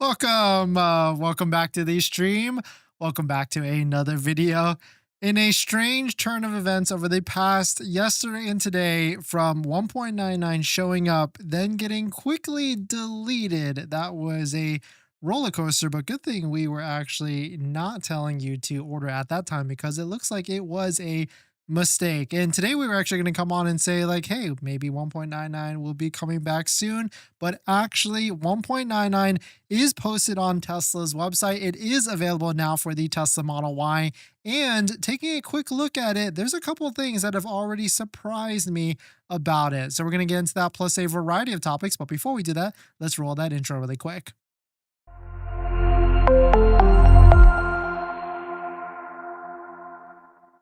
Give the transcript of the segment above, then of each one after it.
Welcome back to the stream. Welcome back to another video. In a strange turn of events over the past yesterday and today, from 1.99 showing up, then getting quickly deleted. That was a roller coaster, but good thing we were actually not telling you to order at that time because it looks like it was a mistake. And today we were actually going to come on and say, like, hey, maybe 1.99 will be coming back soon. But actually, 1.99 is posted on Tesla's website. It is available now for the Tesla Model Y. And taking a quick look at it, there's a couple of things that have already surprised me about it. So we're going to get into that plus a variety of topics. But before we do that, let's roll that intro really quick.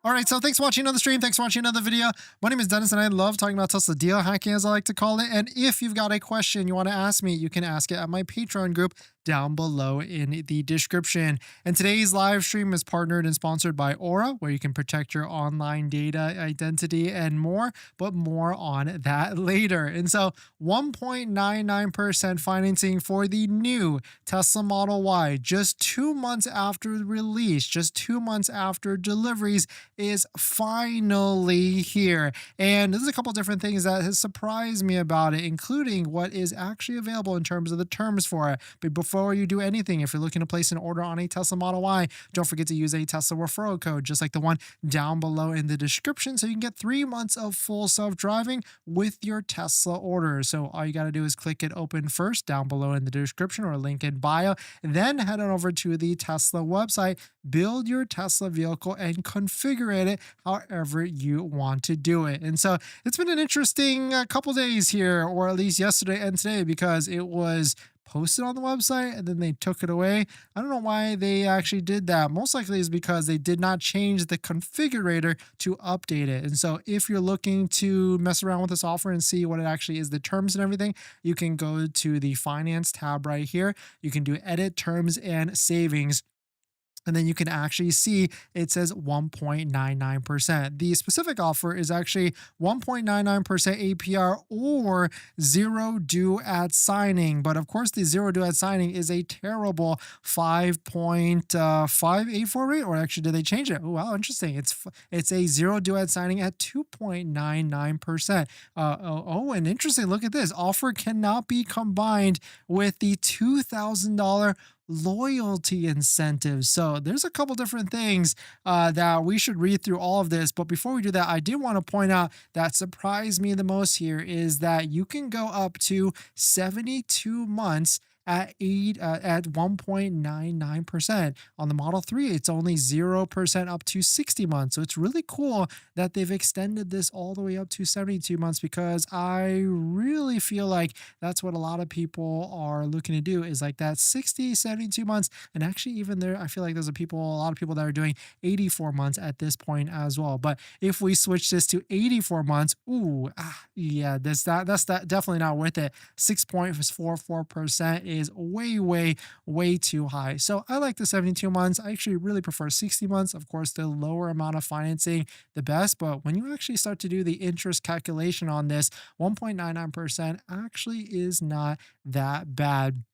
All right, so thanks for watching another stream. Thanks for watching another video. My name is Dennis, and I love talking about Tesla deal hacking, as I like to call it. And if you've got a question you want to ask me, you can ask it at my Patreon group down below in the description. And today's live stream is partnered and sponsored by Aura, where you can protect your online data, identity, and more, but more on that later. And so 1.99% financing for the new Tesla Model Y, just 2 months after release, just 2 months after deliveries, is finally here. And there's a couple different things that has surprised me about it, including what is actually available in terms of the terms for it. But before you do anything, if you're looking to place an order on a Tesla Model Y, don't forget to use a Tesla referral code, just like the one down below in the description, so you can get 3 months of full self-driving with your Tesla order. So all you got to do is click it open first down below in the description or link in bio, and then head on over to the Tesla website, build your Tesla vehicle, and configure it however you want to do it. And so it's been an interesting couple days here, or at least yesterday and today, because it was posted on the website and then they took it away. I don't know why they actually did that. Most likely is because they did not change the configurator to update it. And so if you're looking to mess around with this offer and see what it actually is, the terms and everything, you can go to the finance tab right here. You can do edit terms and savings. And then you can actually see it says 1.99%. The specific offer is actually 1.99% APR or zero due at signing. But of course, the zero due at signing is a terrible 5.584 rate, or actually, did they change it? Oh, wow, interesting. It's a zero due at signing at 2.99%. And interesting, look at this. Offer cannot be combined with the $2,000 loyalty incentives. So there's a couple different things that we should read through all of this. But before we do that, I did want to point out that surprised me the most here is that you can go up to 72 months at 1.99%. On the Model 3, it's only 0% up to 60 months. So it's really cool that they've extended this all the way up to 72 months, because I really feel like that's what a lot of people are looking to do, is like that 60, 72 months. And actually, even there, I feel like there's a lot of people that are doing 84 months at this point as well. But if we switch this to 84 months, yeah, that's definitely not worth it. 6.44% is way too high. So I like the 72 months. I actually really prefer 60 months. Of course, the lower amount of financing, the best. But when you actually start to do the interest calculation on this, 1.99% actually is not that bad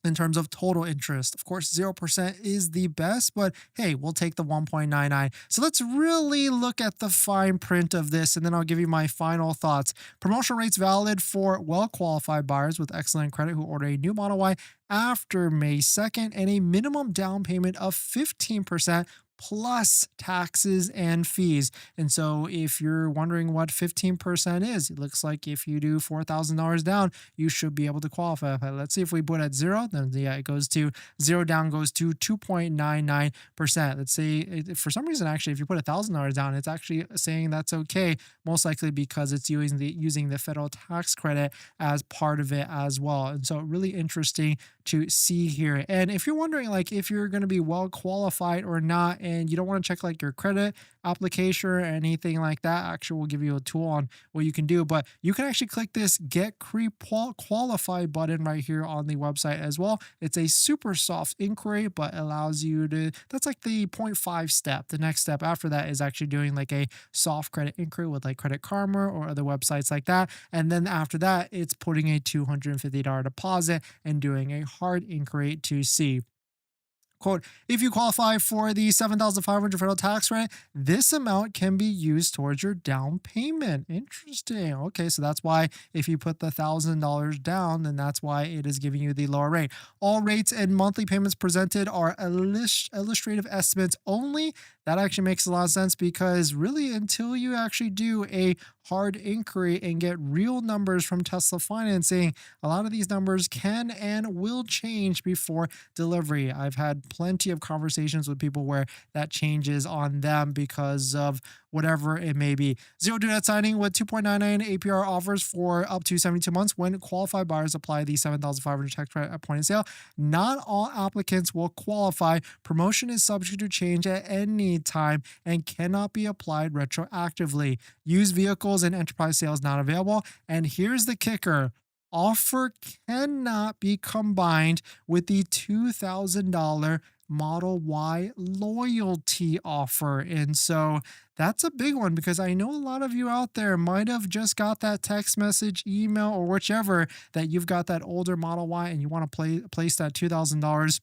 in terms of total interest. Of course, 0% is the best, but hey, we'll take the 1.99. So let's really look at the fine print of this, and then I'll give you my final thoughts. Promotional rates valid for well-qualified buyers with excellent credit who order a new Model Y after May 2nd, and a minimum down payment of 15% plus taxes and fees. And so if you're wondering what 15% is, it looks like if you do $4,000 down, you should be able to qualify. Let's see if we put at zero, then yeah, it goes to zero down, goes to 2.99%. Let's say for some reason, actually, if you put $1,000 down, it's actually saying that's okay, most likely because it's using the federal tax credit as part of it as well. And so really interesting to see here. And if you're wondering, like, if you're going to be well qualified or not, and you don't want to check like your credit application or anything like that, actually will give you a tool on what you can do. But you can actually click this get qualified button right here on the website as well. It's a super soft inquiry, but allows you to, that's like the 0.5 step. The next step after that is actually doing like a soft credit inquiry with like Credit Karma or other websites like that. And then after that, it's putting a $250 deposit and doing a hard inquiry to see. Quote, if you qualify for the $7,500 federal tax credit, this amount can be used towards your down payment. Interesting. Okay, so that's why if you put the $1,000 down, then that's why it is giving you the lower rate. All rates and monthly payments presented are illustrative estimates only. That actually makes a lot of sense, because really until you actually do a hard inquiry and get real numbers from Tesla financing, a lot of these numbers can and will change before delivery. I've had plenty of conversations with people where that changes on them because of whatever it may be. Zero due net signing with 2.99 APR offers for up to 72 months when qualified buyers apply the $7,500 tax credit at point of sale. Not all applicants will qualify. Promotion is subject to change at any time and cannot be applied retroactively. Used vehicles and enterprise sales not available. And here's the kicker. Offer cannot be combined with the $2,000 Model Y loyalty offer. And so that's a big one, because I know a lot of you out there might have just got that text message, email, or whichever, that you've got that older Model Y and you want to place that $2,000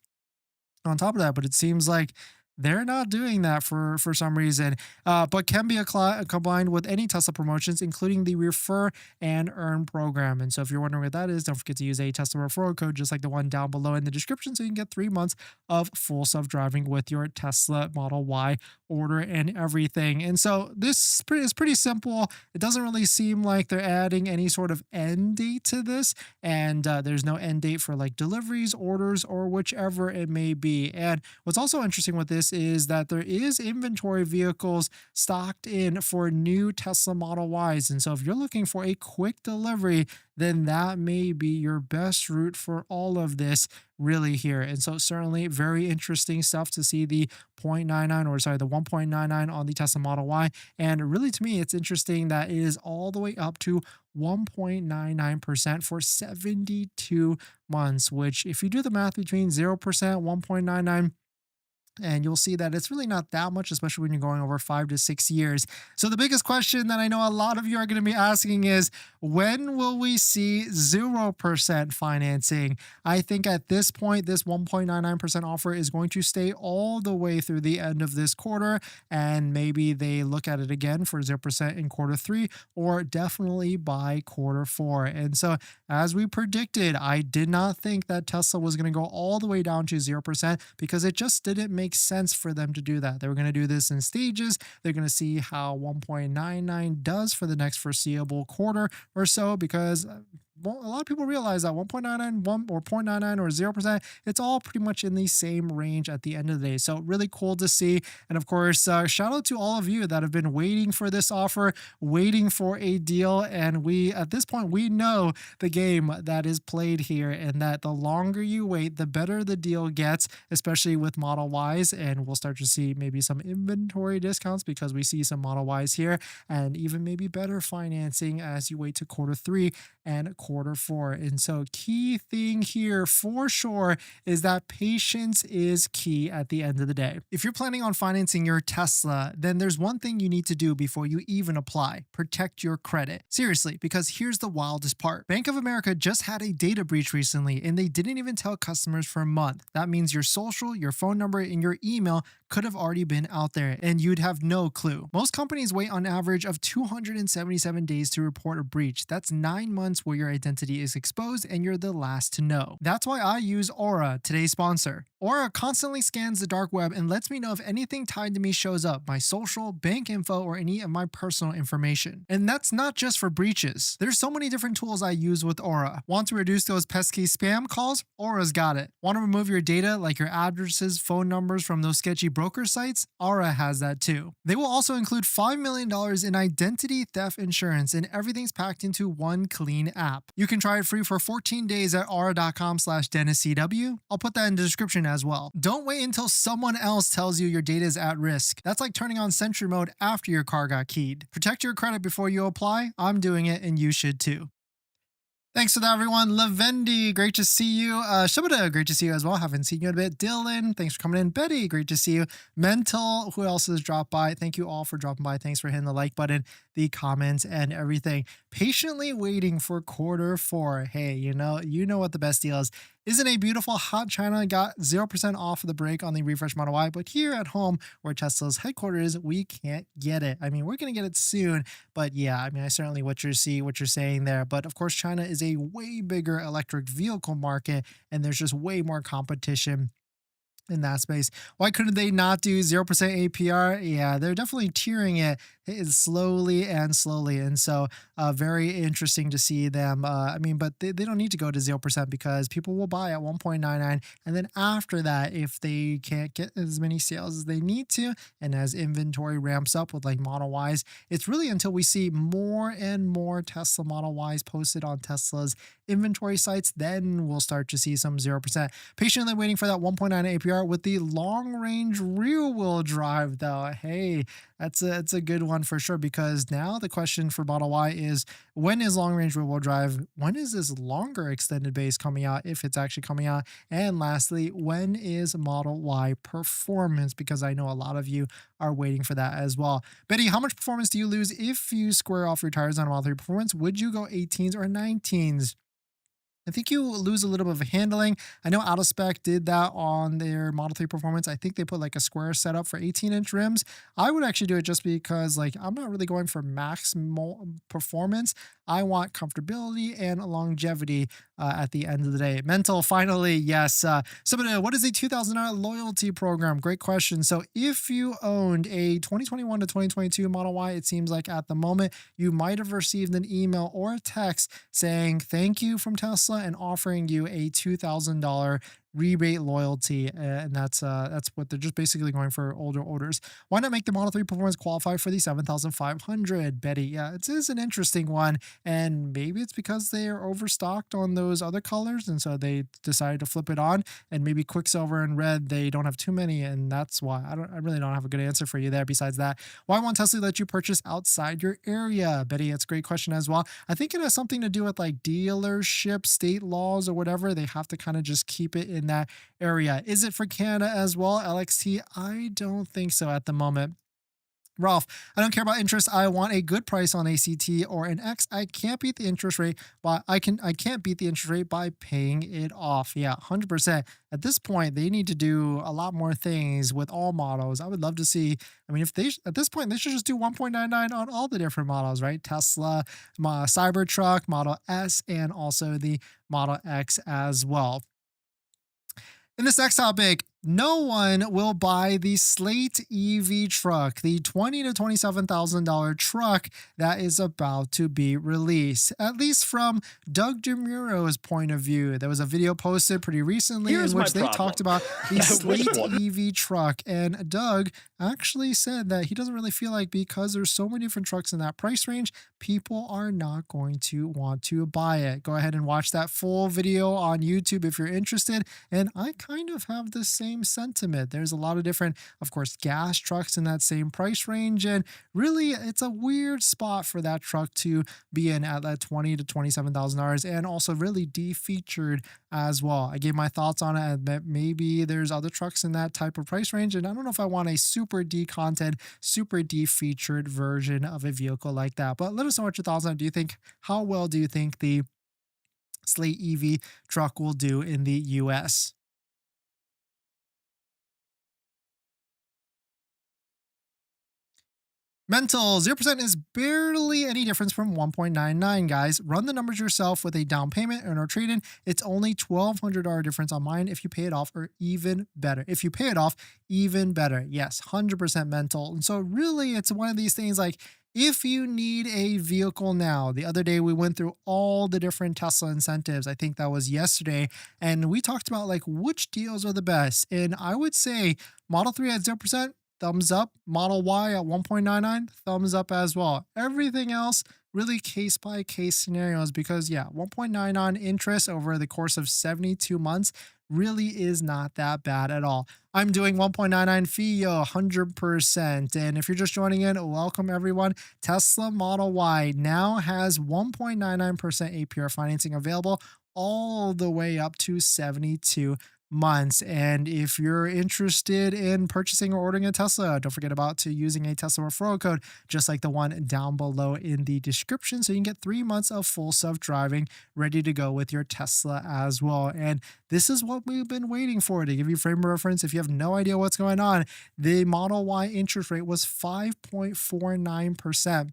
on top of that. But it seems like they're not doing that for some reason, but can be combined with any Tesla promotions, including the Refer and Earn program. And so if you're wondering what that is, don't forget to use a Tesla referral code, just like the one down below in the description, so you can get 3 months of full self-driving with your Tesla Model Y order and everything. And so this is pretty simple. It doesn't really seem like they're adding any sort of end date to this, and there's no end date for like deliveries, orders, or whichever it may be. And what's also interesting with this is that there is inventory vehicles stocked in for new Tesla Model Ys. And so if you're looking for a quick delivery, then that may be your best route for all of this really here. And so certainly very interesting stuff to see the 1.99 on the Tesla Model Y. And really, to me, it's interesting that it is all the way up to 1.99% for 72 months, which if you do the math between 0%, 1.99, and you'll see that it's really not that much, especially when you're going over 5 to 6 years. So the biggest question that I know a lot of you are going to be asking is, when will we see 0% financing? I think at this point, this 1.99% offer is going to stay all the way through the end of this quarter, and maybe they look at it again for 0% in quarter 3, or definitely by quarter 4. And so as we predicted, I did not think that Tesla was going to go all the way down to 0%, because it just didn't make sense for them to do that. They were going to do this in stages. They're going to see how 1.99 does for the next foreseeable quarter or so, because a lot of people realize that 1.99 or 0.99 or 0%, it's all pretty much in the same range at the end of the day. So really cool to see. And of course, shout out to all of you that have been waiting for this offer, waiting for a deal. And we, at this point, we know the game that is played here, and that the longer you wait, the better the deal gets, especially with Model Ys. And we'll start to see maybe some inventory discounts, because we see some Model Ys here, and even maybe better financing as you wait to quarter 3 and quarter 4. And so key thing here for sure is that patience is key at the end of the day. If you're planning on financing your Tesla, then there's one thing you need to do before you even apply: protect your credit. Seriously, because here's the wildest part. Bank of America just had a data breach recently, and they didn't even tell customers for a month. That means your social, your phone number, and your email could have already been out there, and you'd have no clue. Most companies wait on average of 277 days to report a breach. That's 9 months where your identity is exposed and you're the last to know. That's why I use Aura, today's sponsor. Aura constantly scans the dark web and lets me know if anything tied to me shows up: my social, bank info, or any of my personal information. And that's not just for breaches. There's so many different tools I use with Aura. Want to reduce those pesky spam calls? Aura's got it. Want to remove your data, like your addresses, phone numbers, from those sketchy broker sites? Aura has that too. They will also include $5 million in identity theft insurance, and everything's packed into one clean app. You can try it free for 14 days at aura.com/DennisCW. I'll put that in the description as well. Don't wait until someone else tells you your data is at risk. That's like turning on Sentry mode after your car got keyed. Protect your credit before you apply. I'm doing it and you should too. Thanks for that, everyone. Lavendi, great to see you. Shibata, great to see you as well. Haven't seen you in a bit. Dylan, thanks for coming in. Betty, great to see you. Mental, who else has dropped by? Thank you all for dropping by. Thanks for hitting the like button, the comments, and everything. Patiently waiting for Q4. Hey, you know what the best deal is. Isn't it beautiful? Hot China got 0% off of the break on the refresh Model Y, but here at home, where Tesla's headquarters is, we can't get it. I mean, we're going to get it soon, but yeah, I mean, I certainly what you're saying there. But of course, China is a way bigger electric vehicle market, and there's just way more competition in that space. Why couldn't they not do 0% APR? Yeah, they're definitely tiering it slowly and slowly. And so very interesting to see them. But they don't need to go to 0% because people will buy at 1.99. And then after that, if they can't get as many sales as they need to, and as inventory ramps up with like Model Ys, it's really until we see more and more Tesla Model Ys posted on Tesla's inventory sites, then we'll start to see some 0%. Patiently waiting for that 1.9 APR with the long range rear wheel drive though. Hey, that's a good one for sure, because now the question for Model Y is, when is long range rear wheel drive? When is this longer extended base coming out, if it's actually coming out? And lastly, when is Model Y performance? Because I know a lot of you are waiting for that as well. Betty, how much performance do you lose if you square off your tires on a Model 3 Performance? Would you go 18s or 19s? I think you lose a little bit of handling. I know Out of Spec did that on their Model 3 Performance. I think they put like a square setup for 18-inch rims. I would actually do it just because like I'm not really going for maximal performance. I want comfortability and longevity at the end of the day. Mental, finally, yes. Somebody, what is a $2,000 loyalty program? Great question. So if you owned a 2021 to 2022 Model Y, it seems like at the moment you might have received an email or a text saying thank you from Tesla and offering you a $2,000 rebate loyalty, and that's what they're just basically going for older orders. Why not make the Model 3 Performance qualify for the 7,500? Betty, yeah, it is an interesting one, and maybe it's because they are overstocked on those other colors, and so they decided to flip it on. And maybe Quicksilver and Red, they don't have too many, and that's why. I really don't have a good answer for you there. Besides that, why won't Tesla let you purchase outside your area? Betty, it's a great question as well. I think it has something to do with like dealership, state laws, or whatever. They have to kind of just keep it in that area. Is it for Canada as well, LXT? I don't think so at the moment. Ralph, I don't care about interest. I want a good price on ACT or an X. I can't beat the interest rate, but I can't beat the interest rate by paying it off. Yeah, 100%. At this point, they need to do a lot more things with all models. I would love to see. I mean, if they at this point they should just do 1.99 on all the different models, right? Tesla, Cybertruck, Model S, and also the Model X as well. In this next topic, no one will buy the Slate EV truck, the $20,000 to $27,000 truck that is about to be released, at least from Doug DeMuro's point of view. There was a video posted pretty recently in which they talked about the Slate EV truck, and Doug actually said that he doesn't really feel like, because there's so many different trucks in that price range, people are not going to want to buy it. Go ahead and watch that full video on YouTube if you're interested, and I kind of have the same sentiment. There's a lot of different, of course, gas trucks in that same price range, and really it's a weird spot for that truck to be in at that $20,000 to $27,000, and also really defeatured as well. I gave my thoughts on it, that maybe there's other trucks in that type of price range, and I don't know if I want a super decontent, super defeatured version of a vehicle like that. But let us know what your thoughts on it. Do you think, how well do you think the Slate EV truck will do in the US? Mental, 0% is barely any difference from 1.99, guys. Run the numbers yourself with a down payment or no trade-in. It's only $1,200 difference on mine if you pay it off, or even better. If you pay it off, even better. Yes, 100% mental. And so really, it's one of these things like, if you need a vehicle now, the other day we went through all the different Tesla incentives. I think that was yesterday. And we talked about like which deals are the best. And I would say Model 3 at 0%, thumbs up. Model Y at 1.99, thumbs up as well. Everything else, really case by case scenarios, because yeah, 1.9 on interest over the course of 72 months, really is not that bad at all. I'm doing 1.99 FIO 100%. And if you're just joining in, welcome everyone. Tesla Model Y now has 1.99% APR financing available all the way up to 72 months. And if you're interested in purchasing or ordering a Tesla, don't forget about to using a Tesla referral code, just like the one down below in the description. So you can get 3 months of full self-driving ready to go with your Tesla as well. And this is what we've been waiting for. To give you frame of reference, if you have no idea what's going on, the Model Y interest rate was 5.49%,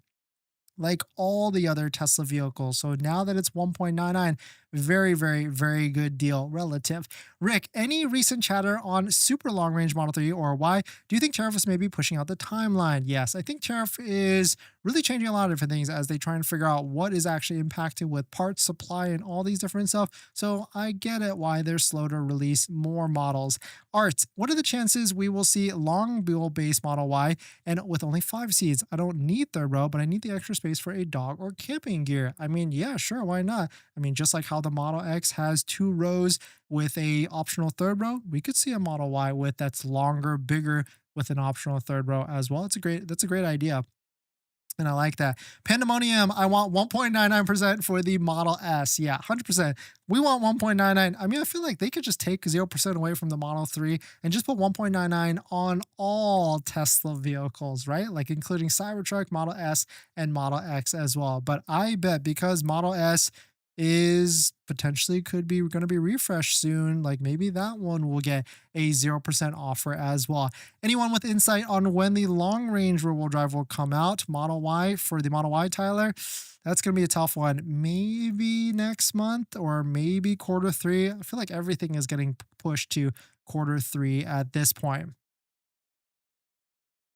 like all the other Tesla vehicles. So now that it's 1.99, very, very, very good deal relative. Rick, any recent chatter on super long range Model 3 or Y? Do you think tariffs may be pushing out the timeline? Yes, I think tariff is really changing a lot of different things as they try and figure out what is actually impacted with parts supply and all these different stuff. So I get it why they're slow to release more models. Art, what are the chances we will see long wheelbase Model Y and with only 5 seats? I don't need third row, but I need the extra space for a dog or camping gear. I mean, yeah, sure, why not? I mean, just like how the Model X has 2 rows with a optional third row, we could see a Model Y with that's longer, bigger with an optional third row as well. That's a great idea. And I like that. Pandemonium, I want 1.99% for the Model S. Yeah, 100%. We want 1.99. I mean, I feel like they could just take 0% away from the Model 3 and just put 1.99 on all Tesla vehicles, right? Like including Cybertruck, Model S, and Model X as well. But I bet because Model S is potentially could be going to be refreshed soon, like maybe that one will get a 0% offer as well. Anyone with insight on when the long range rear wheel drive will come out? Model Y for the Model Y, Tyler? That's going to be a tough one. Maybe next month or maybe quarter 3. I feel like everything is getting pushed to quarter 3 at this point.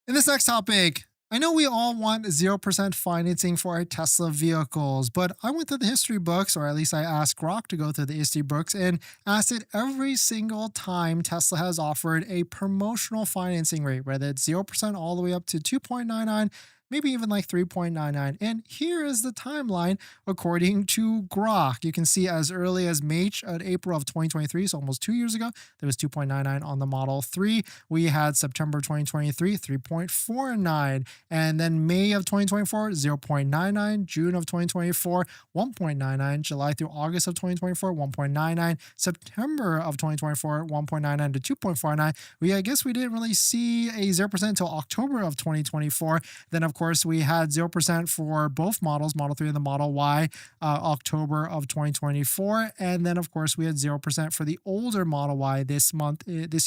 In this next topic, I know we all want 0% financing for our Tesla vehicles, but I went through the history books, or at least I asked Grok to go through the history books, and asked it every single time Tesla has offered a promotional financing rate, whether it's 0% all the way up to 2.99, maybe even like 3.99. And here is the timeline according to Grok. You can see as early as April of 2023, so almost 2 years ago, there was 2.99 on the Model 3. We had September 2023, 3.49. And then May of 2024, 0.99. June of 2024, 1.99. July through August of 2024, 1.99. September of 2024, 1.99 to 2.49. I guess we didn't really see a 0% until October of 2024. Then, of course, we had 0% for both models, Model 3 and the Model Y, October of 2024. And then, of course, we had 0% for the older Model Y this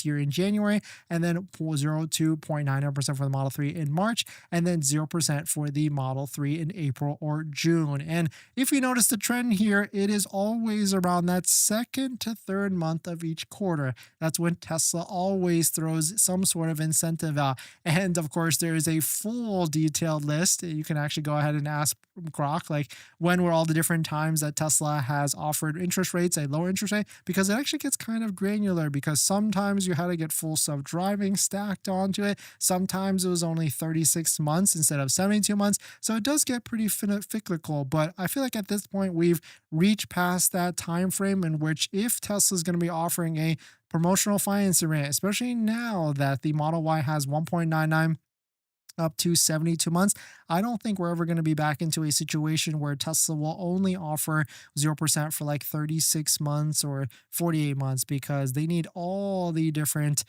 year in January, and then 0.29% for the Model 3 in March, and then 0% for the Model 3 in April or June. And if you notice the trend here, it is always around that second to third month of each quarter. That's when Tesla always throws some sort of incentive out. And of course, there is a full detailed list. You can actually go ahead and ask Grok, like, when were all the different times that Tesla has offered interest rates, a lower interest rate, because it actually gets kind of granular, because sometimes you had to get full self-driving stacked onto it. Sometimes it was only 36 months instead of 72 months. So it does get pretty cyclical, but I feel like at this point we've reached past that time frame in which if Tesla is going to be offering a promotional financing rate, especially now that the Model Y has 1.99 up to 72 months, I don't think we're ever going to be back into a situation where Tesla will only offer 0% for like 36 months or 48 months, because they need all the different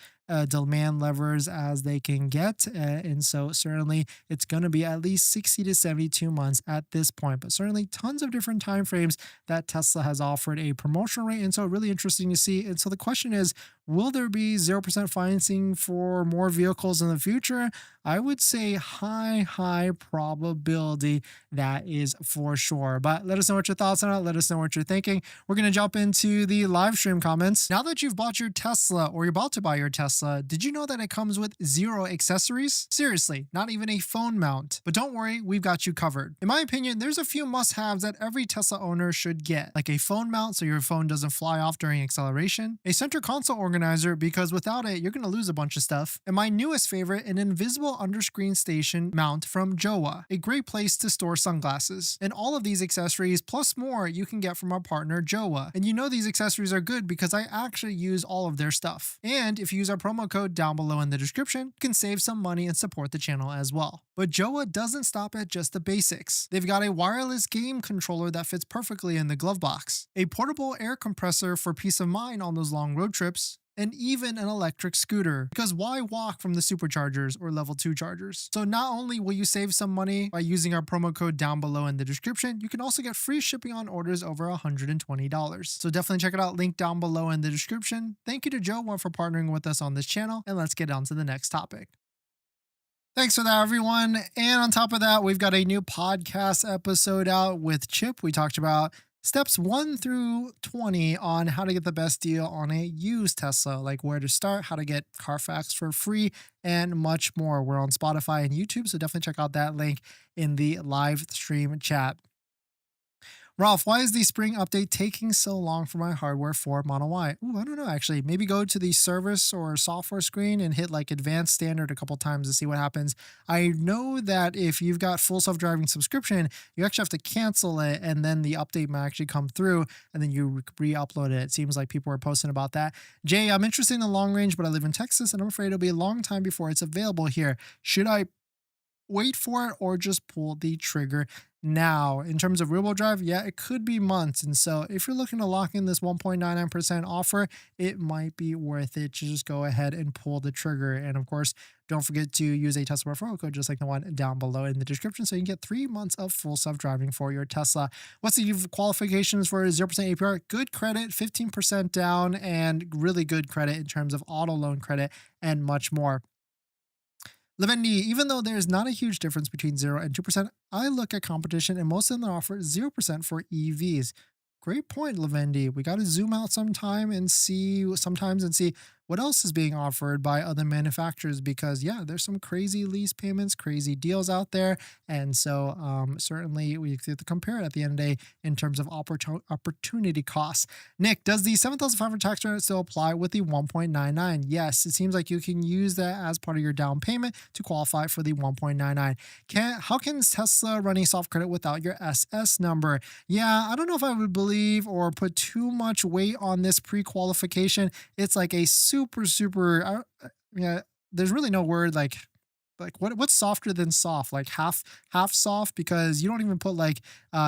demand levers as they can get. And so certainly it's going to be at least 60 to 72 months at this point, but certainly tons of different timeframes that Tesla has offered a promotional rate. And so really interesting to see. And so the question is, will there be 0% financing for more vehicles in the future? I would say high probability that is for sure. But let us know what your thoughts are. Let us know what you're thinking. We're going to jump into the live stream comments. Now that you've bought your Tesla or you're about to buy your Tesla, Tesla, did you know that it comes with 0 accessories? Seriously, not even a phone mount. But don't worry, we've got you covered. In my opinion, there's a few must-haves that every Tesla owner should get, like a phone mount so your phone doesn't fly off during acceleration, a center console organizer because without it, you're going to lose a bunch of stuff, and my newest favorite, an invisible underscreen station mount from Jowa, a great place to store sunglasses. And all of these accessories plus more you can get from our partner Jowa. And you know these accessories are good because I actually use all of their stuff. And if you use our promo code down below in the description, you can save some money and support the channel as well. But Jowa doesn't stop at just the basics. They've got a wireless game controller that fits perfectly in the glove box, a portable air compressor for peace of mind on those long road trips, and even an electric scooter, because why walk from the superchargers or level 2 chargers? So not only will you save some money by using our promo code down below in the description, you can also get free shipping on orders over $120. So definitely check it out, link down below in the description. Thank you to Jowa for partnering with us on this channel, and let's get on to the next topic. Thanks for that, everyone. And on top of that, we've got a new podcast episode out with Chip. We talked about steps 1 through 20 on how to get the best deal on a used Tesla, like where to start, how to get Carfax for free, and much more. We're on Spotify and YouTube, so definitely check out that link in the live stream chat. Ralph, why is the spring update taking so long for my hardware for Model Y? Ooh, I don't know, actually. Maybe go to the service or software screen and hit like advanced standard a couple times to see what happens. I know that if you've got full self-driving subscription, you actually have to cancel it and then the update might actually come through and then you re-upload it. It seems like people are posting about that. Jay, I'm interested in the long range, but I live in Texas and I'm afraid it'll be a long time before it's available here. Should I wait for it or just pull the trigger now? In terms of rear-wheel drive, yeah, it could be months. And so if you're looking to lock in this 1.99% offer, it might be worth it to just go ahead and pull the trigger. And of course, don't forget to use a Tesla referral code just like the one down below in the description so you can get 3 months of full self-driving for your Tesla. What's the qualifications for 0% APR? Good credit, 15% down, and really good credit in terms of auto loan credit and much more. Levendi, even though there's not a huge difference between 0 and 2%, I look at competition and most of them offer 0% for EVs. Great point, Levendi. We got to zoom out sometimes and see what else is being offered by other manufacturers because, yeah, there's some crazy lease payments, crazy deals out there. And so certainly we have to compare it at the end of the day in terms of opportunity costs. Nick, does the $7,500 tax credit still apply with the 1.99? Yes, it seems like you can use that as part of your down payment to qualify for the 1.99. How can Tesla run a soft credit without your SS number? Yeah, I don't know if I would believe or put too much weight on this pre-qualification. It's like a super yeah, there's really no word like what's softer than soft, like half soft, because you don't even put like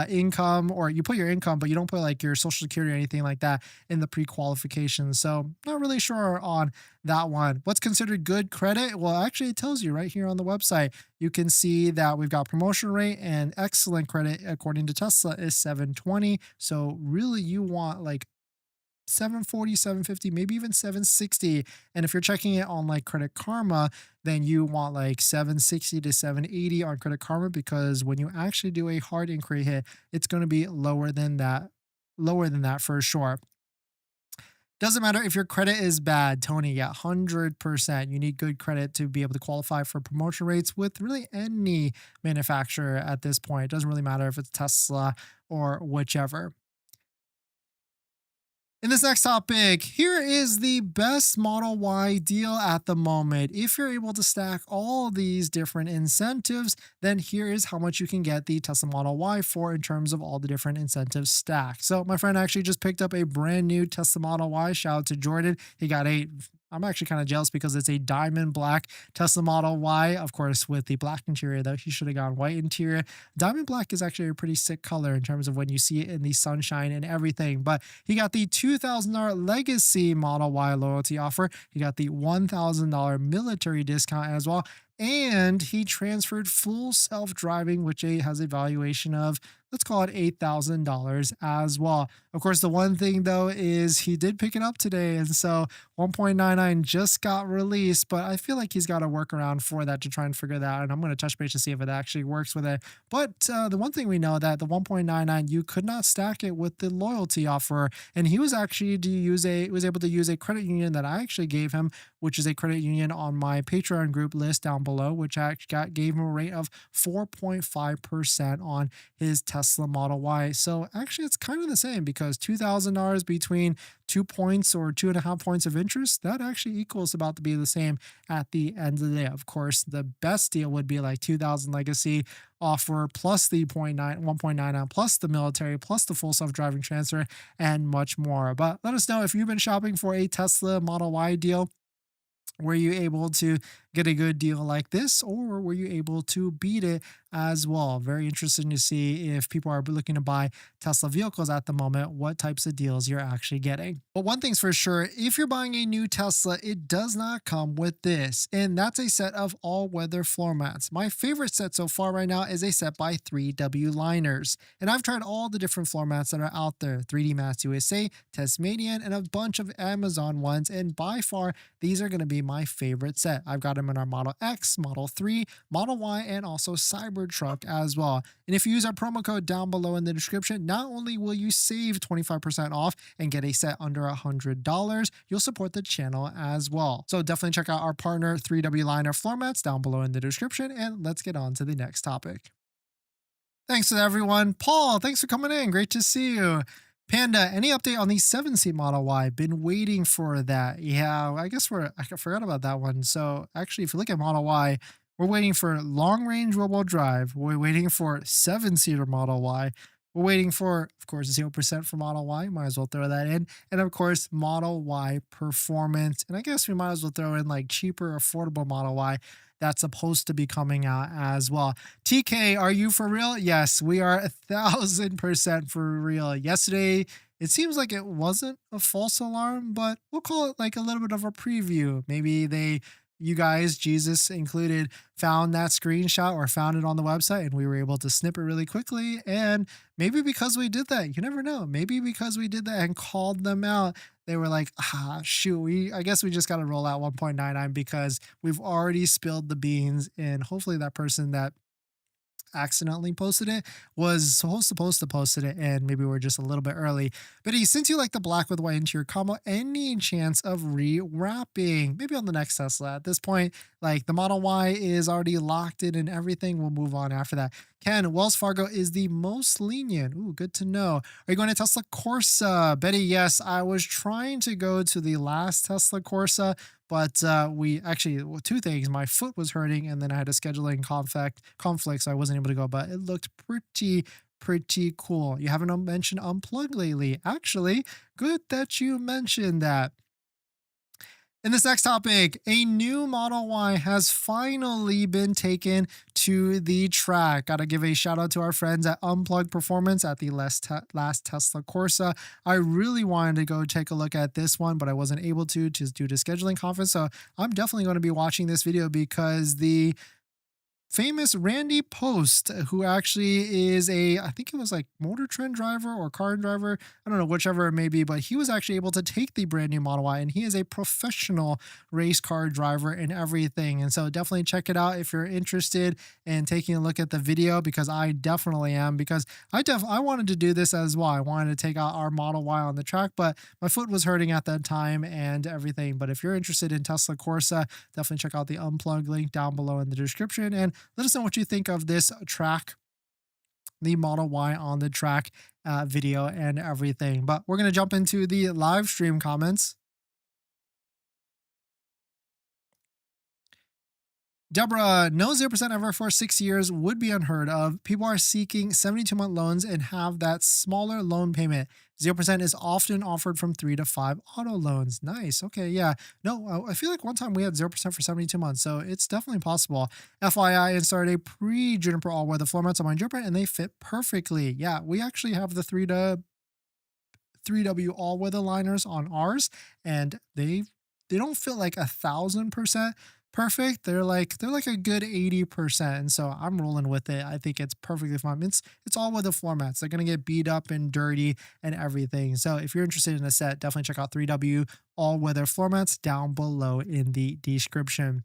income, or you put your income but you don't put like your social security or anything like that in the pre-qualification. So not really sure on that one. What's considered good credit? Well, actually it tells you right here on the website. You can see that we've got promotion rate and excellent credit according to Tesla is 720. So really you want like 740, 750, maybe even 760. And if you're checking it on like Credit Karma, then you want like 760 to 780 on Credit Karma, because when you actually do a hard inquiry hit, it's going to be lower than that for sure. Doesn't matter if your credit is bad, Tony. Yeah, 100%. You need good credit to be able to qualify for promotion rates with really any manufacturer at this point. It doesn't really matter if it's Tesla or whichever. In this next topic, here is the best Model Y deal at the moment. If you're able to stack all these different incentives, then here is how much you can get the Tesla Model Y for in terms of all the different incentives stacked. So my friend actually just picked up a brand new Tesla Model Y. Shout out to Jordan. He got I'm actually kind of jealous because it's a diamond black Tesla Model Y, of course, with the black interior, though. He should have gone white interior. Diamond black is actually a pretty sick color in terms of when you see it in the sunshine and everything. But he got the $2,000 Legacy Model Y loyalty offer. He got the $1,000 military discount as well. And he transferred full self-driving, which has a valuation of, let's call it $8,000 as well. Of course, the one thing though is he did pick it up today, and so 1.99 just got released, but I feel like he's got a workaround for that to try and figure that out, and I'm going to touch base to see if it actually works with it. But the one thing we know that the 1.99, you could not stack it with the loyalty offer, and he was actually able to use a credit union that I actually gave him, which is a credit union on my Patreon group list down below, which gave him a rate of 4.5% on his Tesla Model Y. So actually, it's kind of the same because $2,000 between 2 points or 2.5 points of interest, that actually equals about to be the same at the end of the day. Of course, the best deal would be like 2,000 legacy offer plus the 1.99 plus the military plus the full self-driving transfer and much more. But let us know if you've been shopping for a Tesla Model Y deal. Were you able to get a good deal like this, or were you able to beat it as well? Very interesting to see if people are looking to buy Tesla vehicles at the moment, what types of deals you're actually getting. But one thing's for sure, if you're buying a new Tesla, it does not come with this, and that's a set of all-weather floor mats. My favorite set so far right now is a set by 3W Liners, and I've tried all the different floor mats that are out there, 3D Mats USA, Tasmanian, and a bunch of Amazon ones, and by far, these are going to be my favorite set. I've got them in our Model X, Model 3, Model Y, and also Cybertruck as well. And if you use our promo code down below in the description, not only will you save 25% off and get a set under $100, you'll support the channel as well. So definitely check out our partner 3W Liner floor mats down below in the description, and let's get on to the next topic. Thanks to everyone. Paul, thanks for coming in. Great to see you. Panda, any update on the 7-seat Model Y? Been waiting for that. Yeah, I guess I forgot about that one. So actually, if you look at Model Y, we're waiting for long-range rear-wheel drive. We're waiting for 7-seater Model Y. We're waiting for, of course, 0% for Model Y. Might as well throw that in. And of course, Model Y Performance. And I guess we might as well throw in like cheaper, affordable Model Y that's supposed to be coming out as well. TK, are you for real? Yes, we are 1,000% for real. Yesterday, it seems like it wasn't a false alarm, but we'll call it like a little bit of a preview. Maybe you guys, Jesus included, found that screenshot or found it on the website and we were able to snip it really quickly. And maybe because we did that, you never know. Maybe because we did that and called them out, they were like, shoot, I guess we just got to roll out 1.99 because we've already spilled the beans. And hopefully that person that accidentally posted it was supposed to post it, and maybe we're just a little bit early. But since you like the black with white interior combo, any chance of rewrapping? Maybe on the next Tesla. At this point, like the Model Y is already locked in and everything. We'll move on after that. Ken, Wells Fargo is the most lenient. Ooh, good to know. Are you going to Tesla Corsa? Betty, yes. I was trying to go to the last Tesla Corsa, but we actually, two things. My foot was hurting, and then I had a scheduling conflict, so I wasn't able to go, but it looked pretty cool. You haven't mentioned Unplugged lately. Actually, good that you mentioned that. In this next topic, a new Model Y has finally been taken to the track. Gotta give a shout out to our friends at Unplugged Performance at the last Tesla Corsa. I really wanted to go take a look at this one, but I wasn't able to just due to scheduling conflicts. So I'm definitely going to be watching this video because the famous Randy Post, who actually is I think it was like Motor Trend driver or car driver, I don't know, whichever it may be, but he was actually able to take the brand new Model Y, and he is a professional race car driver and everything. And so definitely check it out if you're interested in taking a look at the video, because I definitely am, because I wanted to do this as well. I wanted to take out our Model Y on the track, but my foot was hurting at that time and everything. But if you're interested in Tesla Corsa, definitely check out the Unplugged link down below in the description, and let us know what you think of this track, the Model Y on the track video and everything. But we're going to jump into the live stream comments. Deborah, no 0% ever for 6 years would be unheard of. People are seeking 72-month loans and have that smaller loan payment. 0% is often offered from 3 to 5 auto loans. Nice. Okay. Yeah. No, I feel like one time we had 0% for 72 months. So it's definitely possible. FYI, I installed a pre-Juniper all-weather floor mats on my Juniper and they fit perfectly. Yeah. We actually have the 3W all-weather liners on ours, and they don't feel like 1,000% perfect. They're like a good 80%. And so I'm rolling with it. I think it's perfectly fine. It's all weather floor mats. They're going to get beat up and dirty and everything. So if you're interested in a set, definitely check out 3W all weather floor mats down below in the description.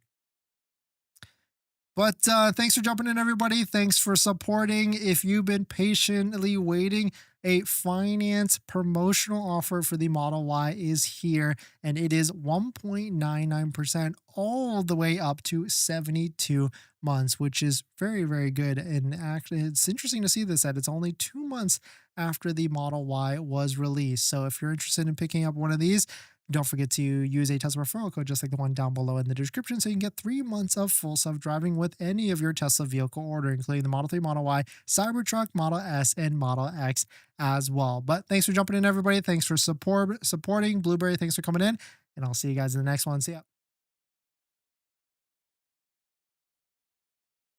But thanks for jumping in, everybody. Thanks for supporting. If you've been patiently waiting, a finance promotional offer for the Model Y is here, and it is 1.99% all the way up to 72 months, which is very, very good. And actually, it's interesting to see this that it's only 2 months after the Model Y was released. So if you're interested in picking up one of these, don't forget to use a Tesla referral code just like the one down below in the description so you can get 3 months of full self-driving with any of your Tesla vehicle order, including the Model 3, Model Y, Cybertruck, Model S, and Model X as well. But thanks for jumping in, everybody. Thanks for supporting. Blueberry, thanks for coming in. And I'll see you guys in the next one. See ya.